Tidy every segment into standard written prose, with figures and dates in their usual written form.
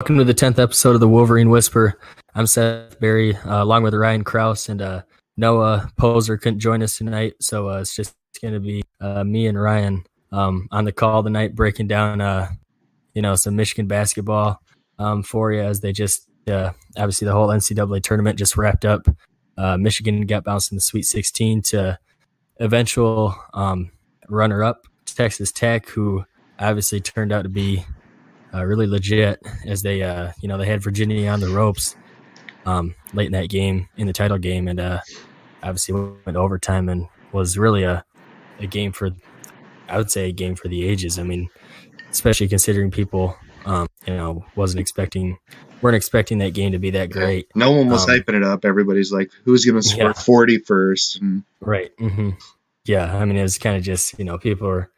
Welcome to the 10th episode of the Wolverine Whisper. I'm Seth Berry, along with Ryan Krause, and Noah Poser couldn't join us tonight, so it's just going to be me and Ryan on the call tonight, breaking down some Michigan basketball for you, as they just obviously the whole NCAA tournament just wrapped up. Michigan got bounced in the Sweet 16 to eventual runner-up Texas Tech, who obviously turned out to be really legit, as they they had Virginia on the ropes late in that game, in the title game, and obviously went overtime and was really a game for, I would say, a game for the ages. I mean, especially considering people weren't expecting that game to be that great. No one was hyping it up. Everybody's like, who's going to score 40 first? And... Right. Mm-hmm. Yeah, I mean, it was kind of just, people were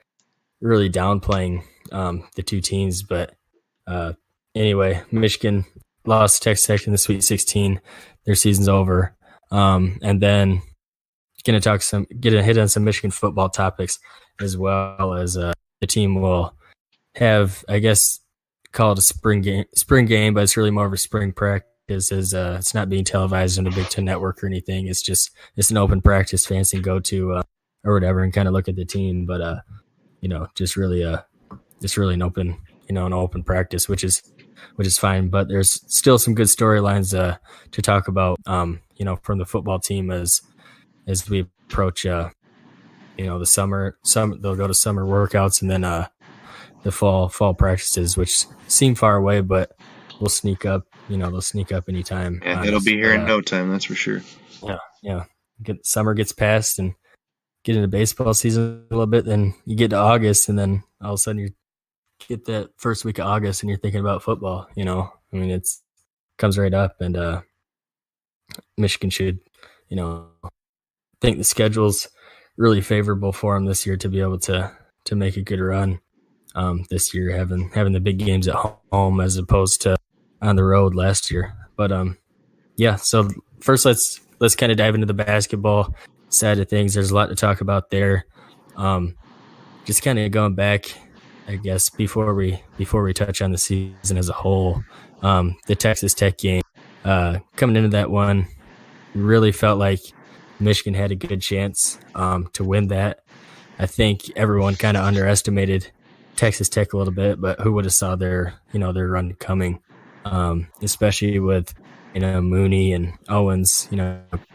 really downplaying the two teams, but anyway, Michigan lost to Texas Tech in the Sweet 16. Their season's over. And then get a hit on some Michigan football topics, as well as the team will have, I guess, call it a spring game, but it's really more of a spring practice, as it's not being televised on the Big Ten Network or anything. It's an open practice fans can go to or whatever and kind of look at the team, but just really an open an open practice, which is fine. But there's still some good storylines to talk about from the football team as we approach the summer. They'll go to summer workouts, and then the fall practices, which seem far away, but will sneak up. They'll sneak up anytime. Yeah, it'll be here in no time, that's for sure. Yeah. Summer gets past and get into baseball season a little bit, then you get to August, and then all of a sudden you get that first week of August and you're thinking about football. I mean, it's comes right up, and Michigan should think the schedule's really favorable for them this year to be able to make a good run this year, having the big games at home as opposed to on the road last year. But so first let's kind of dive into the basketball side of things. There's a lot to talk about there. Just kind of going back, I guess, before we touch on the season as a whole, the Texas Tech game, coming into that one, really felt like Michigan had a good chance to win that. I think everyone kind of underestimated Texas Tech a little bit, but who would have saw their run coming, especially with Mooney and Owens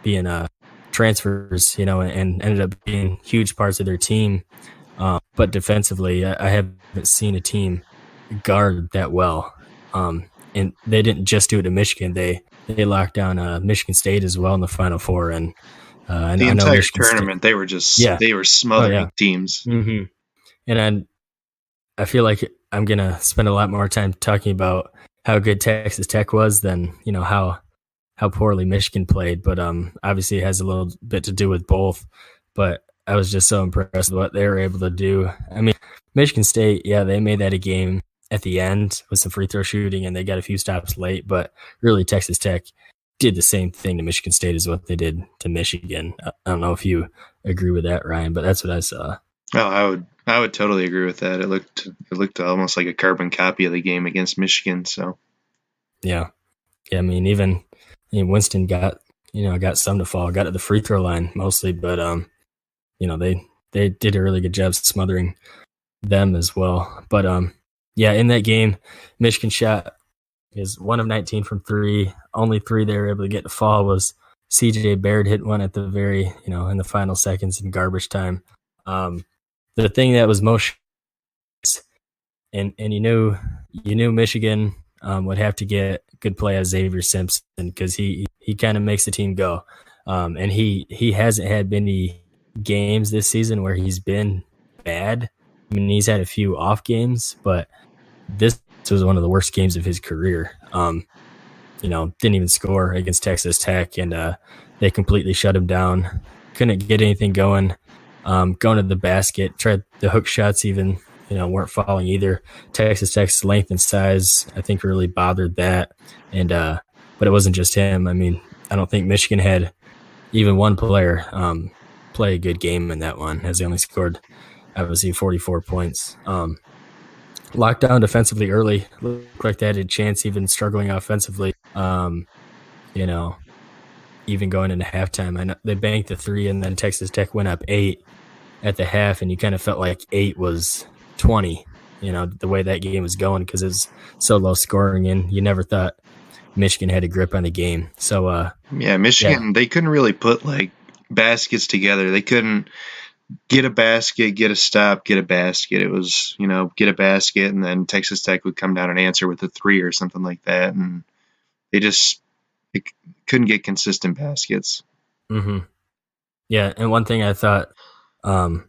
being transfers, and ended up being huge parts of their team. But defensively, I haven't seen a team guard that well. And they didn't just do it to Michigan. They locked down Michigan State as well in the Final Four. And the entire tournament, they were just they were smothering teams. Mm-hmm. And I feel like I'm going to spend a lot more time talking about how good Texas Tech was than, how poorly Michigan played. But obviously it has a little bit to do with both. But I was just so impressed with what they were able to do. I mean, Michigan State, they made that a game at the end with some free throw shooting, and they got a few stops late. But really, Texas Tech did the same thing to Michigan State as what they did to Michigan. I don't know if you agree with that, Ryan, but that's what I saw. Oh, I would totally agree with that. It looked almost like a carbon copy of the game against Michigan. So, yeah. I mean, even Winston got some to fall, got to the free throw line mostly, but they did a really good job smothering them as well. But in that game, Michigan shot is 1 of 19 from three. Only three they were able to get to fall was CJ Baird hit one at the very, in the final seconds in garbage time. The thing that was most, and you knew Michigan would have to get good play as Xavier Simpson, because he kind of makes the team go. And he hasn't had many games this season where he's been bad. I mean, he's had a few off games, but this was one of the worst games of his career. Didn't even score against Texas Tech, and they completely shut him down. Couldn't get anything going. Going to the basket, tried the hook shots, even weren't falling either. Texas Tech's length and size, I think, really bothered that. And but it wasn't just him. I mean, I don't think Michigan had even one player play a good game in that one, as they only scored, obviously, 44 points. locked down defensively early. Looked like they had a chance even struggling offensively. You know, even going into halftime. I know they banked the 3 and then Texas Tech went up 8 at the half, and you kind of felt like 8 was 20, the way that game was going because it was so low scoring and you never thought Michigan had a grip on the game. So, Michigan, they couldn't really put like baskets together. They couldn't get a basket, get a stop, get a basket. It was, get a basket, and then Texas Tech would come down and answer with a 3 or something like that. And they couldn't get consistent baskets. Mm-hmm. Yeah, and one thing I thought, I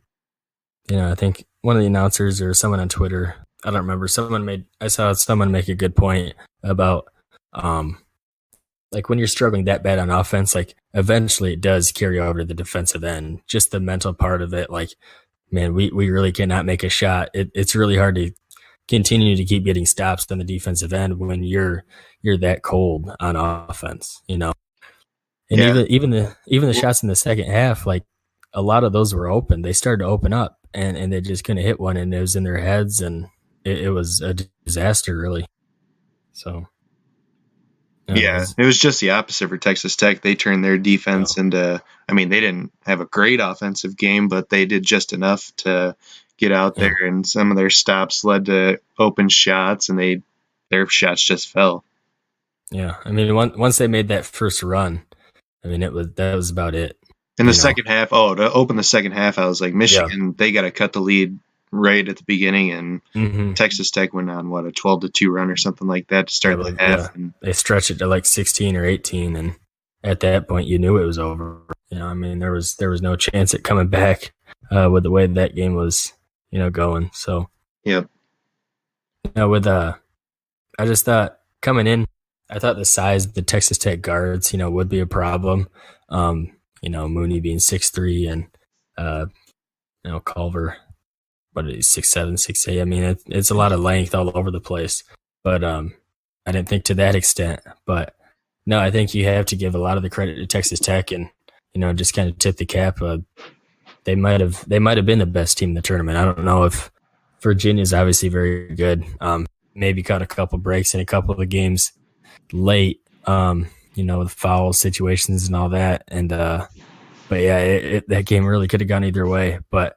think one of the announcers or someone on Twitter, I don't remember, I saw someone make a good point about, like when you're struggling that bad on offense, like eventually it does carry over to the defensive end. Just the mental part of it, like, man, we really cannot make a shot. It's really hard to continue to keep getting stops on the defensive end when you're that cold on offense, And even the shots in the second half, like a lot of those were open. They started to open up and they just couldn't hit one, and it was in their heads, and it was a disaster, really. So. It was just the opposite for Texas Tech. They turned their defense into, they didn't have a great offensive game, but they did just enough to get out there, and some of their stops led to open shots, and their shots just fell. Yeah, once they made that first run, that was about it. In the second half, to open the second half, I was like, Michigan, they got to cut the lead right at the beginning, and Texas Tech went on a 12-2 run or something like that to start the half. Yeah. And they stretched it to like 16 or 18, and at that point, you knew it was over. There was no chance at coming back with the way that game was, going. So yep. I just thought coming in, I thought the size of the Texas Tech guards, would be a problem. Mooney being 6'3" and Culver, what is he, 6'7", 6'8"? It's a lot of length all over the place. But I didn't think to that extent. But no, I think you have to give a lot of the credit to Texas Tech and, just kind of tip the cap. They might have been the best team in the tournament. I don't know if Virginia's obviously very good. Maybe caught a couple breaks in a couple of the games late, with foul situations and all that. And but yeah, that game really could have gone either way. But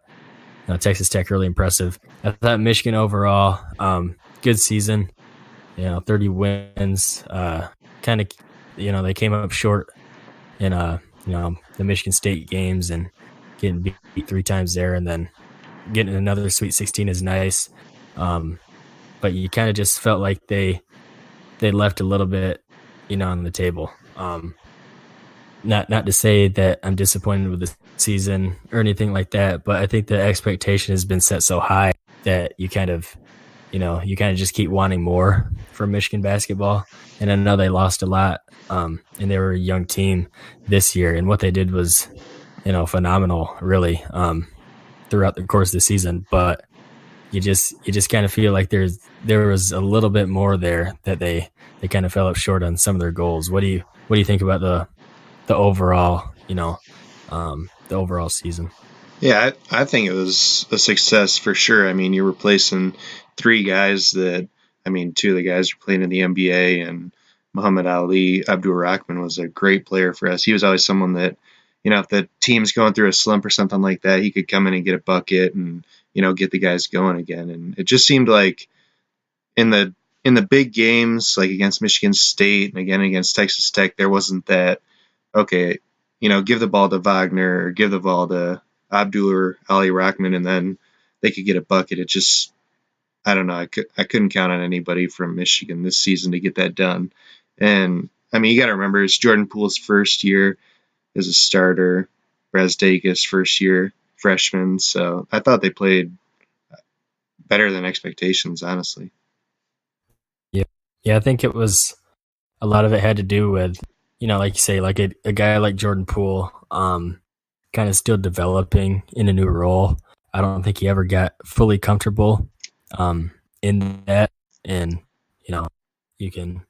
Texas Tech really impressive. I thought Michigan overall, good season. 30 wins. Kind of, they came up short in the Michigan State games and getting beat 3 times there, and then getting another Sweet 16 is nice. But you kind of just felt like they left a little bit, on the table. Not to say that I'm disappointed with the season or anything like that, but I think the expectation has been set so high that you kind of just keep wanting more from Michigan basketball. And I know they lost a lot, and they were a young team this year, and what they did was, phenomenal, really, throughout the course of the season. But you just kind of feel like there was a little bit more there that they kind of fell up short on some of their goals. What do you think about the overall, the overall season? Yeah, I think it was a success for sure. You're replacing 3 guys that, 2 of the guys are playing in the NBA, and Muhammad Ali Abdul-Rahman was a great player for us. He was always someone that, if the team's going through a slump or something like that, he could come in and get a bucket and, get the guys going again. And it just seemed like in the big games, like against Michigan State and again against Texas Tech, there wasn't that, okay, give the ball to Wagner or give the ball to Abdul or Ali Rahman, and then they could get a bucket. It just, I don't know. I couldn't count on anybody from Michigan this season to get that done. And you got to remember, it's Jordan Poole's first year as a starter, Brazdeikis' first year freshman. So I thought they played better than expectations, honestly. Yeah, I think it was a lot of it had to do with, like you say, like a guy like Jordan Poole, kind of still developing in a new role. I don't think he ever got fully comfortable in that, and you can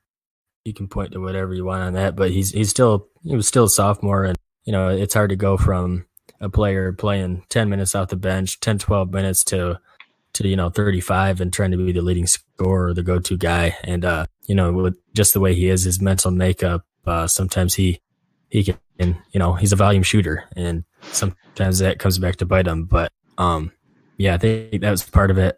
point to whatever you want on that, but he was still a sophomore, and it's hard to go from a player playing 10 minutes off the bench, 10, 12 minutes to to 35 and trying to be the leading scorer or the go-to guy. And with just the way he is, his mental makeup, sometimes he can, he's a volume shooter, and sometimes that comes back to bite him. But I think that was part of it.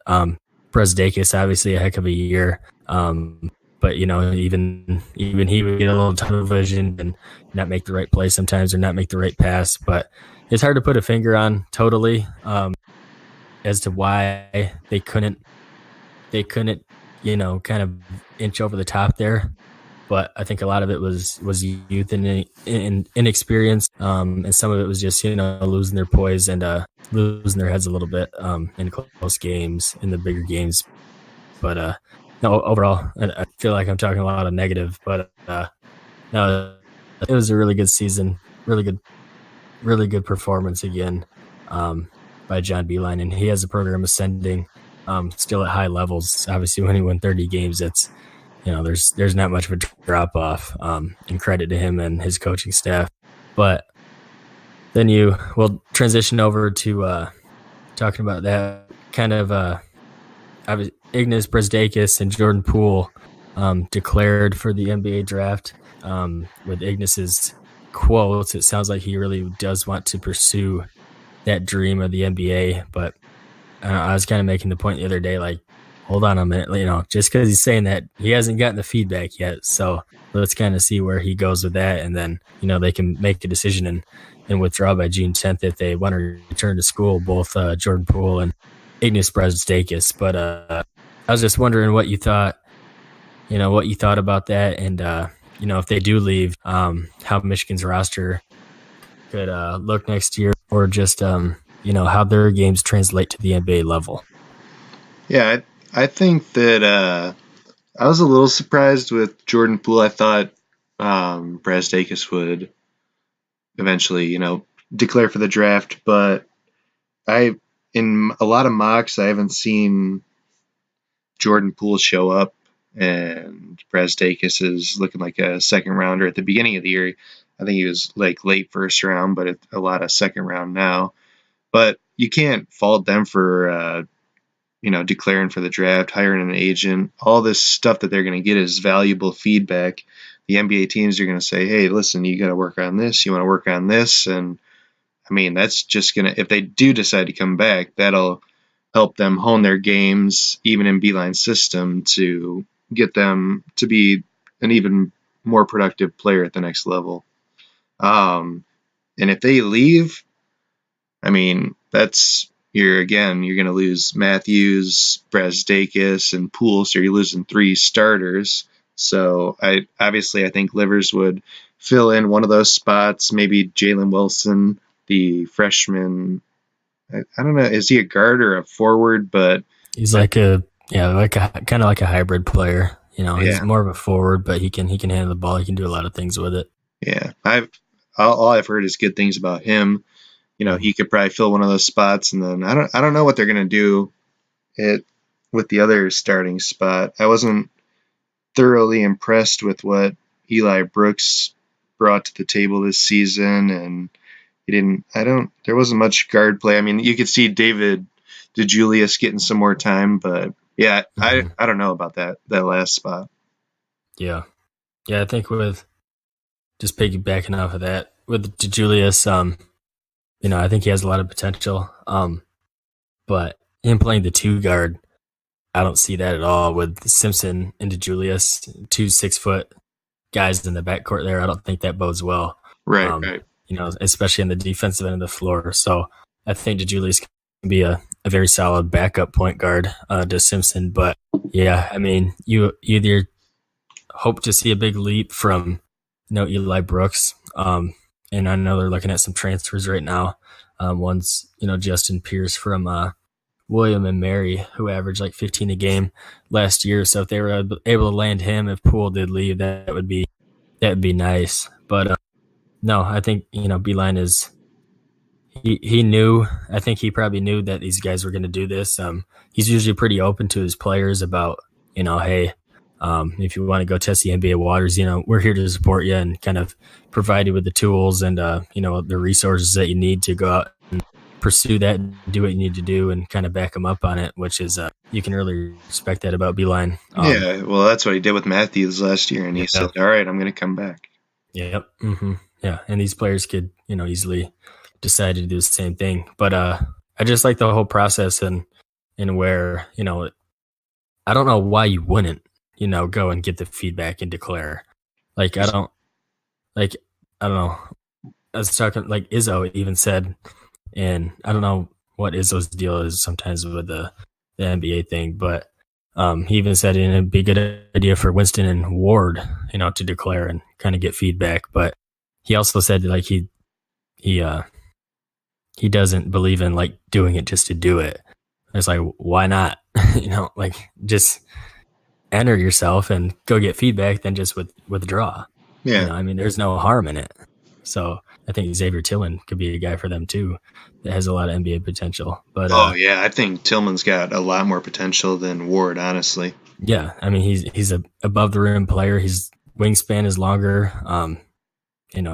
Bresdakis, obviously a heck of a year. But even he would get a little tunnel vision and not make the right play sometimes, or not make the right pass. But it's hard to put a finger on totally as to why they couldn't kind of inch over the top there. But I think a lot of it was youth and inexperience, and some of it was just losing their poise and losing their heads a little bit in close games, in the bigger games. But no, overall, I feel like I'm talking a lot of negative, but no, it was a really good season, really good performance again by John Beilein, and he has the program ascending, still at high levels. Obviously, when he won 30 games, it's there's not much of a drop off, and credit to him and his coaching staff. But then we'll transition over to talking about that kind of Ignas Bresdakis and Jordan Poole declared for the NBA draft. With Ignas's quotes, it sounds like he really does want to pursue that dream of the NBA. But I was kind of making the point the other day, like, hold on a minute, just because he's saying that, he hasn't gotten the feedback yet. So let's kind of see where he goes with that. And then, they can make a decision and withdraw by June 10th if they want to return to school, both Jordan Poole and Ignas Bresdakis. But I was just wondering what you thought about that. And, if they do leave, how Michigan's roster could look next year, or just, how their games translate to the NBA level. Yeah, I think that I was a little surprised with Jordan Poole. I thought Bresdakis would eventually, declare for the draft, but in a lot of mocks, I haven't seen Jordan Poole show up, and Bresdakis is looking like a second rounder. At the beginning of the year, I think he was like late first round, but a lot of second round now. But you can't fault them for declaring for the draft, hiring an agent. All this stuff that they're going to get is valuable feedback. The NBA teams are going to say, hey, listen, you got to work on this. You want to work on this. And I mean, that's just going to, if they do decide to come back, that'll help them hone their games, even in Beilein's system, to get them to be an even more productive player at the next level. And if they leave, I mean, you're going to lose Matthews, Bresdakis, and Poole, so you're losing 3 starters. So I think Livers would fill in one of those spots. Maybe Jalen Wilson, the freshman. I don't know, is he a guard or a forward? But he's like a kind of like a hybrid player. He's more of a forward, but he can handle the ball. He can do a lot of things with it. Yeah, all I've heard is good things about him. He could probably fill one of those spots, and then I don't know what they're gonna do with the other starting spot. I wasn't thoroughly impressed with what Eli Brooks brought to the table this season, and there wasn't much guard play. I mean, you could see David DeJulius getting some more time, but yeah, I don't know about that last spot. Yeah, I think with just piggybacking off of that, with DeJulius, I think he has a lot of potential. But him playing the 2 guard, I don't see that at all with Simpson and DeJulius, 2 6-foot guys in the backcourt there. I don't think that bodes well. Right. Especially in the defensive end of the floor. So I think DeJulius can be a very solid backup point guard to Simpson. But yeah, I mean, you either hope to see a big leap from Eli Brooks. And I know they're looking at some transfers right now. One's, Justin Pierce from William and Mary, who averaged like 15 a game last year. So if they were able to land him, if Poole did leave, that would be nice. But no, I think, Beilein he knew, I think he probably knew that these guys were going to do this. He's usually pretty open to his players about, hey, if you want to go test the NBA waters, we're here to support you and kind of provide you with the tools and, the resources that you need to go out and pursue that and do what you need to do and kind of back him up on it, which is you can really respect that about Beeline. Yeah, well, that's what he did with Matthews last year, and he said, all right, I'm going to come back. Yep. Mm-hmm. Yeah, and these players could, easily decide to do the same thing. But I just like the whole process and where, I don't know why you wouldn't, go and get the feedback and declare. Like, I don't know. I was talking, like Izzo even said, and I don't know what Izzo's deal is sometimes with the NBA thing, but he even said it'd be a good idea for Winston and Ward, to declare and kind of get feedback. But he also said like he doesn't believe in like doing it just to do it. It's like, why not? Like just enter yourself and go get feedback, then just withdraw. Yeah. There's no harm in it. So I think Xavier Tillman could be a guy for them too that has a lot of NBA potential. But I think Tillman's got a lot more potential than Ward, honestly. Yeah, he's a above the rim player. His wingspan is longer.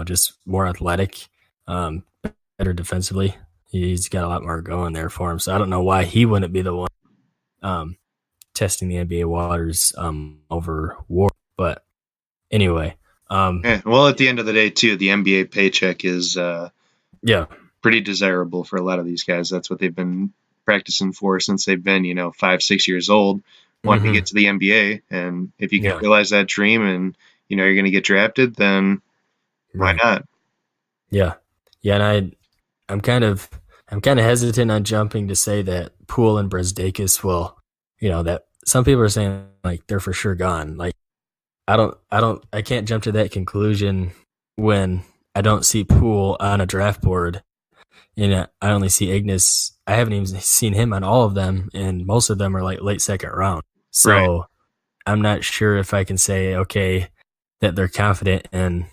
Just more athletic, better defensively. He's got a lot more going there for him. So I don't know why he wouldn't be the one testing the NBA waters over Ward. But anyway. Well, at the end of the day, too, the NBA paycheck is pretty desirable for a lot of these guys. That's what they've been practicing for since they've been, 5-6 years old, wanting to get to the NBA. And if you can realize that dream and, you're going to get drafted, then why not? Yeah. Yeah. And I'm kind of hesitant on jumping to say that Poole and Brzdakis will, that some people are saying like they're for sure gone. Like, I can't jump to that conclusion when I don't see Poole on a draft board, and I only see Ignis. I haven't even seen him on all of them, and most of them are like late second round. So I'm not sure if I can say, okay, that they're confident in,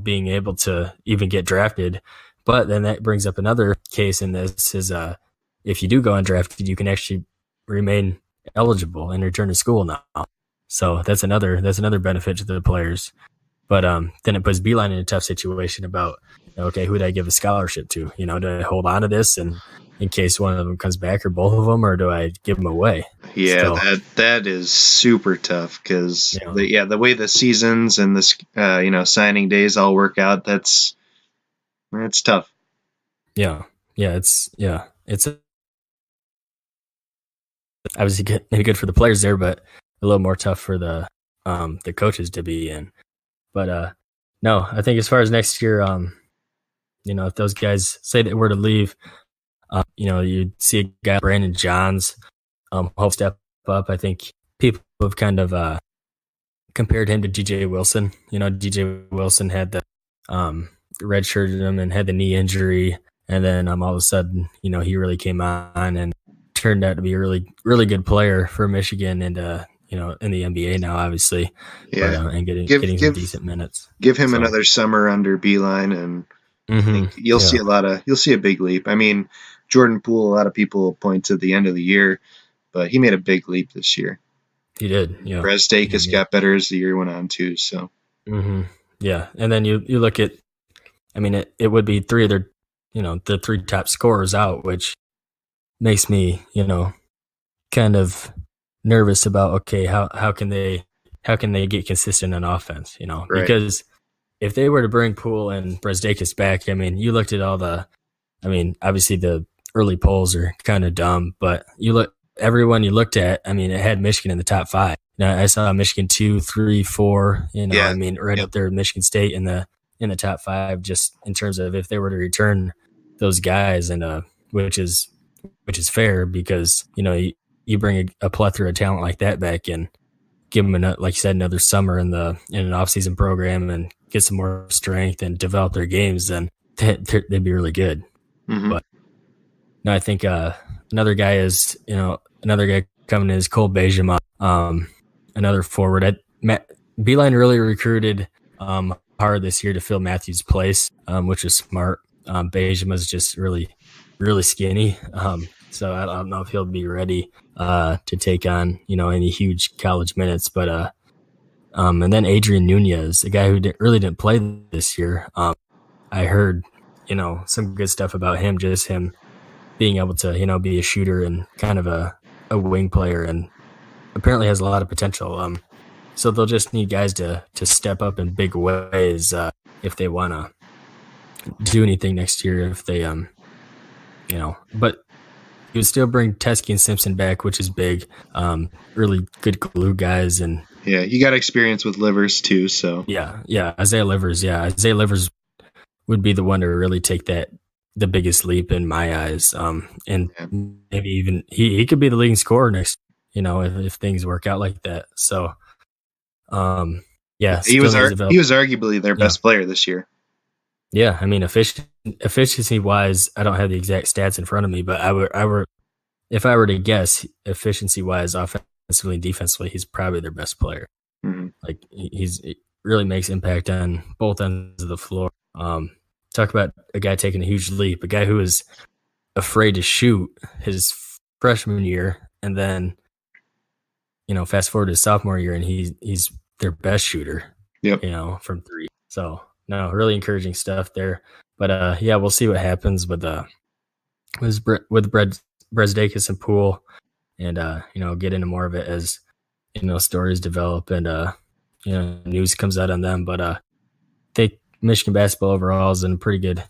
being able to even get drafted. But then that brings up another case in this is, if you do go undrafted, you can actually remain eligible and return to school now. So that's another benefit to the players. But then it puts Beeline in a tough situation about, okay, who do I give a scholarship to? Do I hold on to this and in case one of them comes back or both of them, or do I give them away? Yeah, that is super tough because the way the seasons and this signing days all work out, that's tough. Yeah, it's obviously maybe good for the players there, but a little more tough for the coaches to be in. But no, I think as far as next year, if those guys say they were to leave, you'd see a guy like Brandon Johns hope step up. I think people have kind of compared him to DJ Wilson. DJ Wilson had the redshirted him and had the knee injury, and then all of a sudden, he really came on and turned out to be a really, really good player for Michigan and in the NBA now, obviously. Yeah, and getting some decent minutes. Give him another summer under Beeline, and I think you'll see a big leap. I mean, Jordan Poole, a lot of people point to the end of the year, but he made a big leap this year. He did. Yeah. Brzdakis got better as the year went on too. So. Yeah, and then you look at, it would be three of their, the three top scorers out, which makes me, kind of nervous about, okay, how can they get consistent on offense, because if they were to bring Poole and Brzdakis back, you looked at all the, obviously the early polls are kind of dumb, but everyone you looked at, it had Michigan in the top 5. Now I saw Michigan 2, 3, 4, up there, Michigan State in the top 5, just in terms of if they were to return those guys, and which is fair because you bring a plethora of talent like that back and give them like you said, another summer in an off-season program and get some more strength and develop their games, then they'd be really good. But no, I think another guy coming is Cole Bajema, another forward. Beeline really recruited hard this year to fill Matthews' place, which is smart. Bajema's just really, really skinny. So I don't know if he'll be ready to take on, any huge college minutes. But and then Adrian Nunez, a guy who really didn't play this year. I heard, some good stuff about him, just him being able to, be a shooter and kind of a wing player, and apparently has a lot of potential. So they'll just need guys to step up in big ways if they want to do anything next year. If they, but you would still bring Teskey and Simpson back, which is big. Really good glue guys, and yeah, he got experience with Livers too. So yeah, Isaiah Livers would be the one to really take the biggest leap in my eyes. And maybe even he could be the leading scorer next, if things work out like that. So, he was arguably their best player this year. Yeah, I mean, efficiency wise, I don't have the exact stats in front of me, but if I were to guess, efficiency wise, offensively and defensively, he's probably their best player. Mm-hmm. Like he really makes impact on both ends of the floor. Talk about a guy taking a huge leap, a guy who was afraid to shoot his freshman year, and then fast forward to his sophomore year, and he's their best shooter. Yep. From three. So no, really encouraging stuff there. But we'll see what happens with Brzdakis and Poole, and get into more of it as stories develop and news comes out on them. But I think Michigan basketball overall is in a pretty good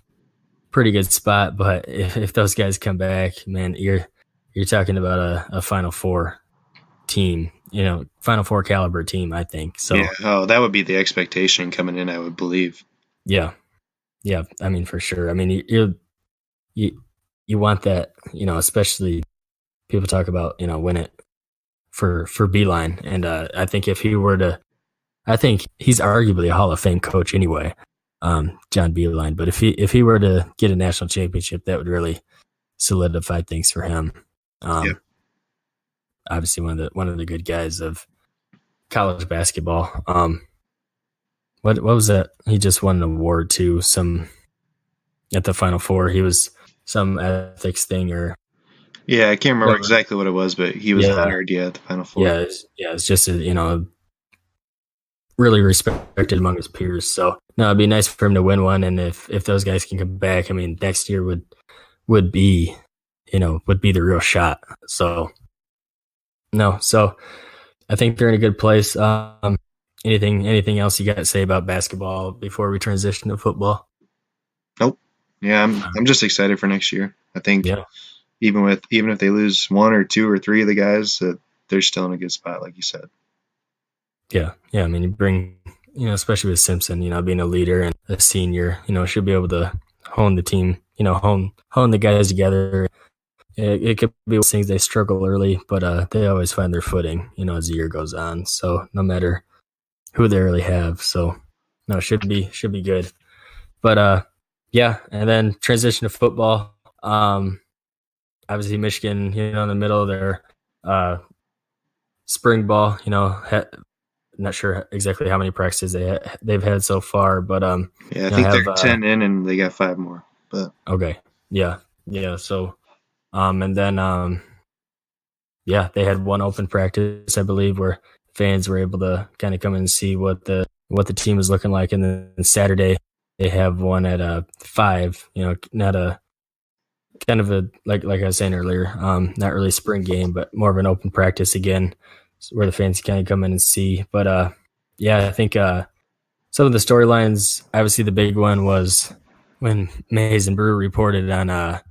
spot. But if those guys come back, man, you're talking about a Final Four team, Final Four caliber team, I think. So that would be the expectation coming in, I would believe. Yeah. I mean, for sure. I mean, you want that, especially people talk about, win it for Beilein. And I think I think he's arguably a Hall of Fame coach anyway, John Beilein. But if he were to get a national championship, that would really solidify things for him. Obviously one of the good guys of college basketball. What was that? He just won an award too. At the Final Four, he was some ethics thing or. Yeah, I can't remember exactly what it was, but he was honored. At the Final Four. It's just really respected among his peers. So no, it'd be nice for him to win one, and if those guys can come back, I mean, next year would be the real shot. So I think they're in a good place. Anything else you got to say about basketball before we transition to football? Nope. Yeah, I'm just excited for next year. I think even if they lose one or two or three of the guys, that they're still in a good spot, like you said. Yeah. I mean, you bring, especially with Simpson, being a leader and a senior, should be able to hone the team, hone the guys together. It could be things they struggle early, but they always find their footing, as the year goes on. So no matter who they really have, so no, should be good. But and then transition to football. Obviously Michigan, in the middle of their spring ball. Not sure exactly how many practices they've had so far, but I think they're 10 in and they got 5 more. But okay, yeah. So, and then they had one open practice, I believe, where fans were able to kind of come and see what the team is looking like, and then Saturday they have one at 5. Not a kind of a like I was saying earlier, not really a spring game, but more of an open practice again, where the fans kind of come in and see. But I think some of the storylines, obviously the big one was when Mays and Brew reported on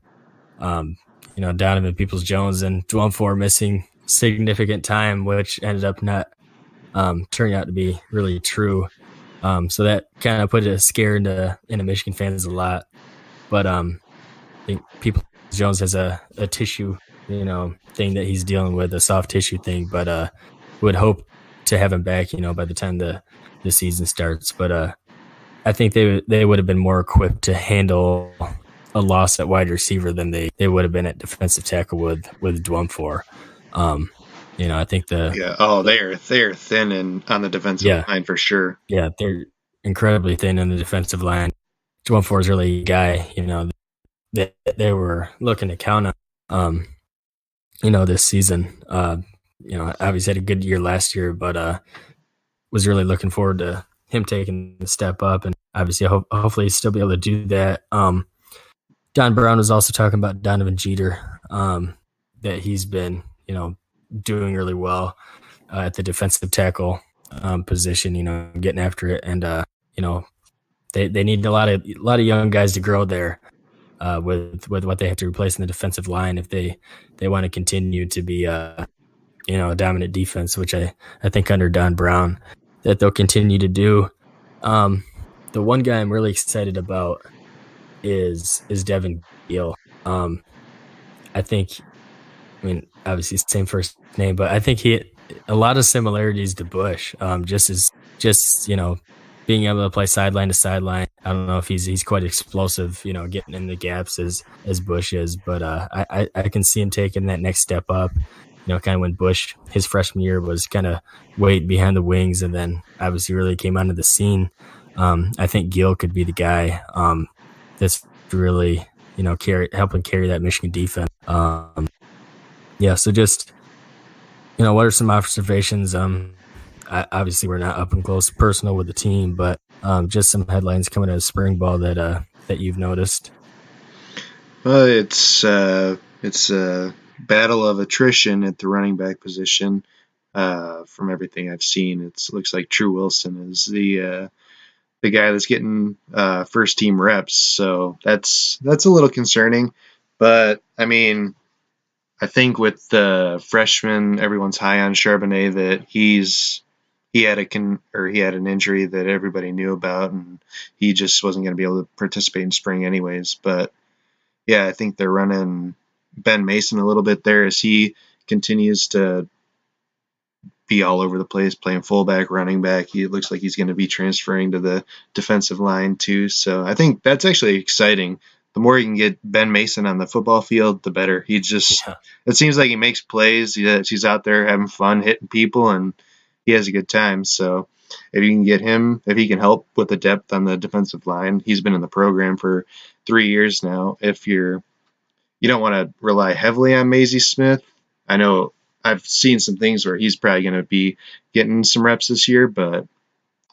Donovan Peoples-Jones and Dwumfor missing significant time, which ended up not turning out to be really true. So that kind of put a scare into Michigan fans a lot. But I think Peoples-Jones has a tissue, thing that he's dealing with, a soft tissue thing, but would hope to have him back, by the time the season starts. But I think they would have been more equipped to handle a loss at wide receiver than they would have been at defensive tackle with Dwumfor. I think they're thin on the defensive line for sure. Yeah, they're incredibly thin on the defensive line. Dwumfor is really a guy, that they were looking to count on, this season. Obviously had a good year last year, but was really looking forward to him taking the step up, and obviously hopefully still be able to do that. Don Brown was also talking about Donovan Jeter, that he's been, doing really well at the defensive tackle position, getting after it. And, they need a lot of young guys to grow there with what they have to replace in the defensive line if they want to continue to be, a dominant defense, which I think under Don Brown that they'll continue to do. The one guy I'm really excited about is Devin Gill. Obviously same first name, but I think he a lot of similarities to Bush. Just being able to play sideline to sideline. I don't know if he's quite explosive, getting in the gaps as Bush is, but I can see him taking that next step up. Kind of when Bush, his freshman year, was kind of waiting behind the wings, and then obviously really came onto the scene. I think Gill could be the guy that's really, helping carry that Michigan defense. So just, what are some observations? Obviously, we're not up and close personal with the team, but just some headlines coming out of spring ball that you've noticed. Well, it's a battle of attrition at the running back position. From everything I've seen, it looks like True Wilson is the guy that's getting first team reps. So that's a little concerning. But I mean, I think with the freshman, everyone's high on Charbonnet that he had an injury that everybody knew about, and he just wasn't going to be able to participate in spring anyways. But yeah, I think they're running Ben Mason a little bit there as he continues to be all over the place, playing fullback, running back. He looks like he's going to be transferring to the defensive line too. So I think that's actually exciting. The more you can get Ben Mason on the football field, the better. It seems like he makes plays. He's out there having fun, hitting people, and he has a good time. So if you can get him, if he can help with the depth on the defensive line, he's been in the program for 3 years now. If you don't want to rely heavily on Maisie Smith, I know I've seen some things where he's probably going to be getting some reps this year, but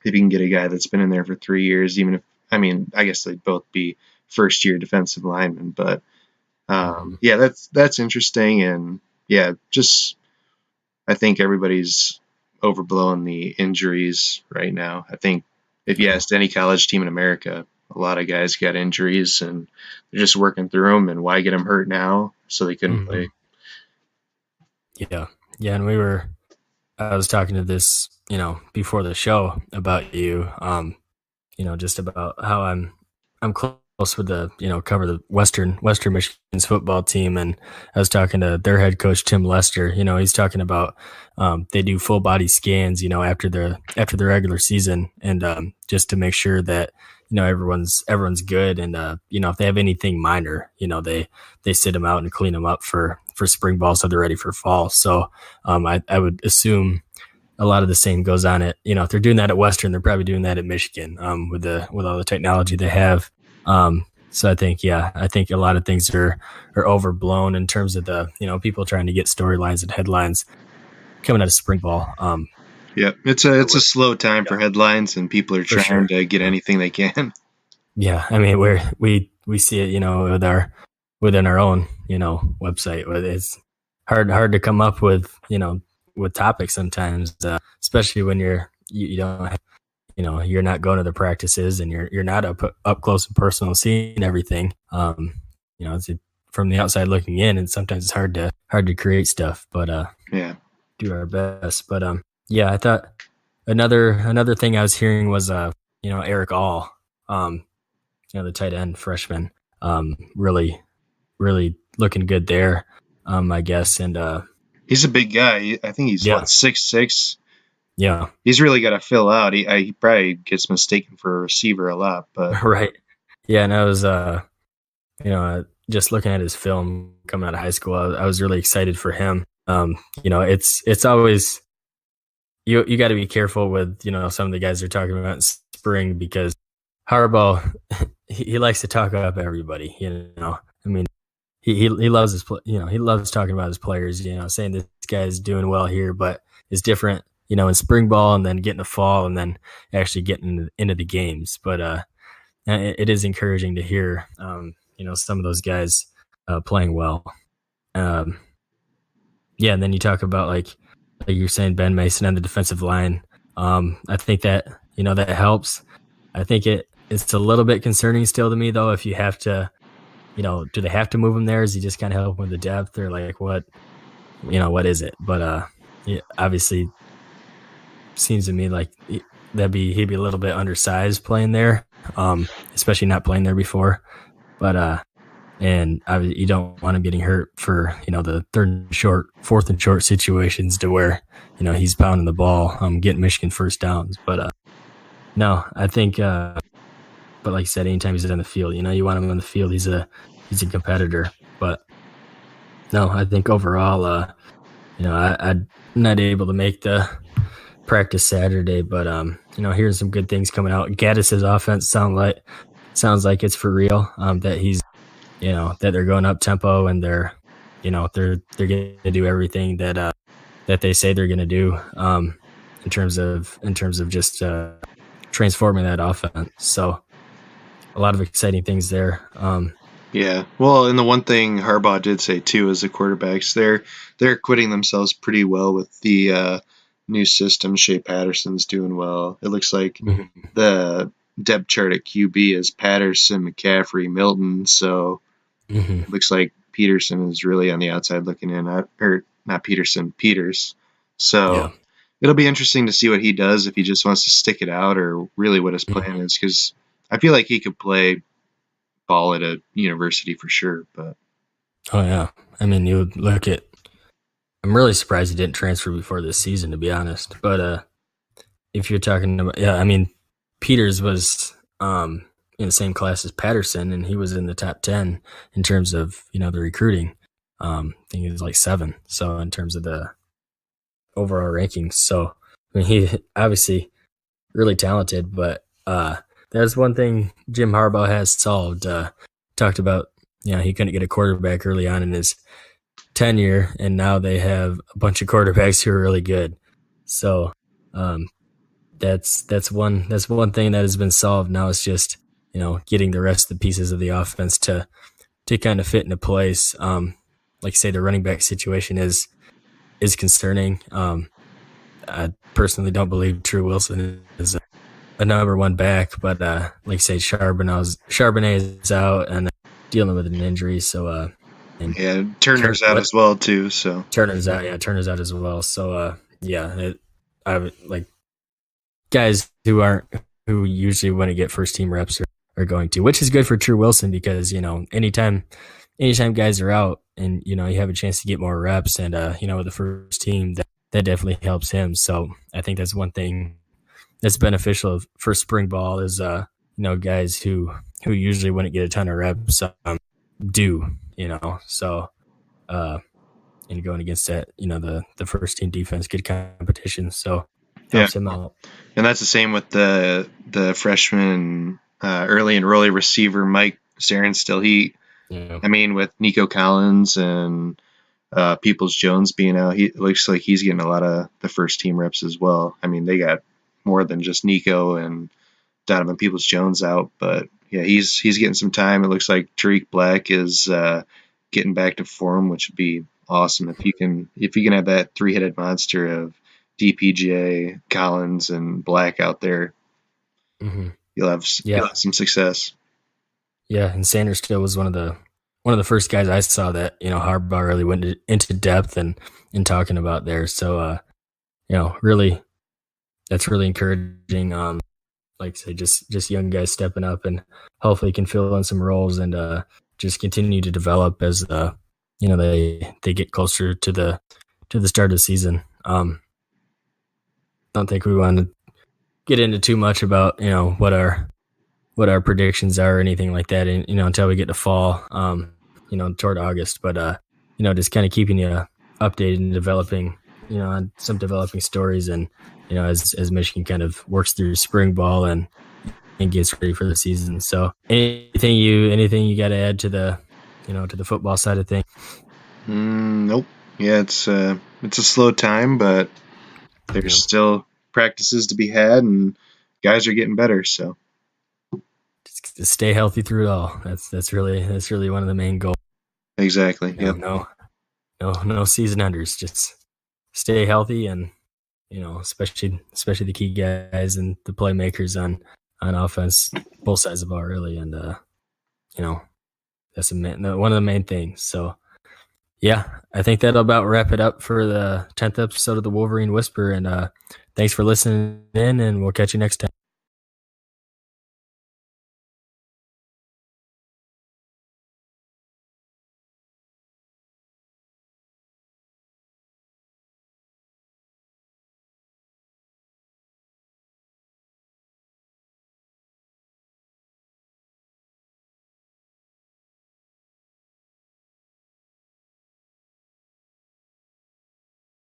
if you can get a guy that's been in there for 3 years, I guess they'd both be first-year defensive linemen, but that's interesting. And I think everybody's overblowing the injuries right now. I think if you asked any college team in America, a lot of guys got injuries and they're just working through them, and why get them hurt now so they couldn't play? Yeah. And I was talking to this, before the show about you, just about how I'm close with the, cover the Western Michigan's football team. And I was talking to their head coach, Tim Lester. He's talking about they do full body scans, after the regular season, and just to make sure that, everyone's good. And, if they have anything minor, they sit them out and clean them up for spring ball so they're ready for fall. So I would assume a lot of the same goes on at, if they're doing that at Western, they're probably doing that at Michigan with all the technology they have. So I think a lot of things are overblown in terms of the, people trying to get storylines and headlines coming out of spring ball. It's a slow time for headlines, and people are trying to get anything they can. Yeah. I mean, we see it, within our own, website. It's hard to come up with, with topics sometimes, especially when you don't have, you're not going to the practices and you're not up close and personal seeing everything. It's from the outside looking in, and sometimes it's hard to create stuff, but do our best. But I thought another thing I was hearing was Eric All, the tight end freshman, really looking good there, I guess. And he's a big guy. I think he's 6'6". Yeah, he's really got to fill out. He probably gets mistaken for a receiver a lot, but right. Yeah, and I was just looking at his film coming out of high school. I was really excited for him. It's always you got to be careful with some of the guys they're talking about in spring, because Harbaugh he likes to talk up everybody. I mean, he loves he loves talking about his players. Saying this guy's doing well here, but it's different. In spring ball, and then getting to fall, and then actually getting into the games. But it is encouraging to hear, some of those guys playing well. Yeah, and then you talk about like you're saying Ben Mason on the defensive line. I think that that helps. I think it's a little bit concerning still to me though if you have to, do they have to move him there? Is he just kind of helping with the depth or like what is it? But yeah, obviously seems to me like he'd be a little bit undersized playing there, especially not playing there before. But and you don't want him getting hurt for the third and short, fourth and short situations to where he's pounding the ball, getting Michigan first downs. But no, I think. But like I said, anytime he's on the field, you want him on the field. He's a competitor. But no, I think overall, I'm not able to make the practice Saturday, but hearing some good things coming out. Gaddis's offense sounds like it's for real. That he's that they're going up tempo and they're going to do everything that they say they're going to do in terms of just transforming that offense. So a lot of exciting things there. Yeah. Well, and the one thing Harbaugh did say too is the quarterbacks they're acquitting themselves pretty well with the new system. Shea Patterson's doing well. It looks like the depth chart at QB is Patterson, McCaffrey, Milton. So it looks like Peterson is really on the outside looking in. Or not Peterson, Peters. So it'll be interesting to see what he does, if he just wants to stick it out or really what his plan is, because I feel like he could play ball at a university for sure. But oh yeah, I mean, you would look at. I'm really surprised he didn't transfer before this season, to be honest. But if you're talking about, I mean, Peters was in the same class as Patterson, and he was in the top 10 in terms of the recruiting. I think he was like 7. So in terms of the overall rankings, so I mean, he obviously really talented, but that's one thing Jim Harbaugh has solved. Talked about, he couldn't get a quarterback early on in his tenure, and now they have a bunch of quarterbacks who are really good. So that's one thing that has been solved. Now it's just getting the rest of the pieces of the offense to kind of fit into place. Like say the running back situation is concerning. I personally don't believe True Wilson is a number one back, but like say Charbonnet is out and dealing with an injury, so and Turner's out as well too. So Turner's out as well. So I would like guys who usually want to get first team reps are going to, which is good for True Wilson because anytime guys are out and you have a chance to get more reps and with the first team that definitely helps him. So I think that's one thing that's beneficial for spring ball is guys who usually wouldn't get a ton of reps do, so and going against that, the first team defense, good competition, so helps him out. And that's the same with the freshman early enrollee receiver Mike Sarenstill. I mean, with Nico Collins and Peoples Jones being out, it looks like he's getting a lot of the first team reps as well. I mean, they got more than just Nico and Donovan Peoples Jones out, but yeah, he's getting some time. It looks like Tariq Black is getting back to form, which would be awesome if you can have that 3-headed monster of DPJ, Collins, and Black out there. You'll have some success. Yeah, and Sanders still was one of the first guys I saw that Harbaugh really went into depth and talking about there. So really, that's really encouraging. Like I say, just young guys stepping up and hopefully can fill in some roles and just continue to develop as they get closer to the start of the season. Don't think we want to get into too much about what our predictions are or anything like that, and until we get to fall, toward August. But just kind of keeping you updated and developing, on some developing stories, and as Michigan kind of works through spring ball and gets ready for the season. So anything you got to add to the to the football side of things? Nope. Yeah, it's a slow time, but there's still practices to be had, and guys are getting better. So just stay healthy through it all. That's really one of the main goals. Exactly. You know, no season enders. Just stay healthy, and especially the key guys and the playmakers on offense, both sides of the ball, really. And that's one of the main things. So yeah, I think that'll about wrap it up for the 10th episode of the Wolverine Whisper. And thanks for listening in, and we'll catch you next time.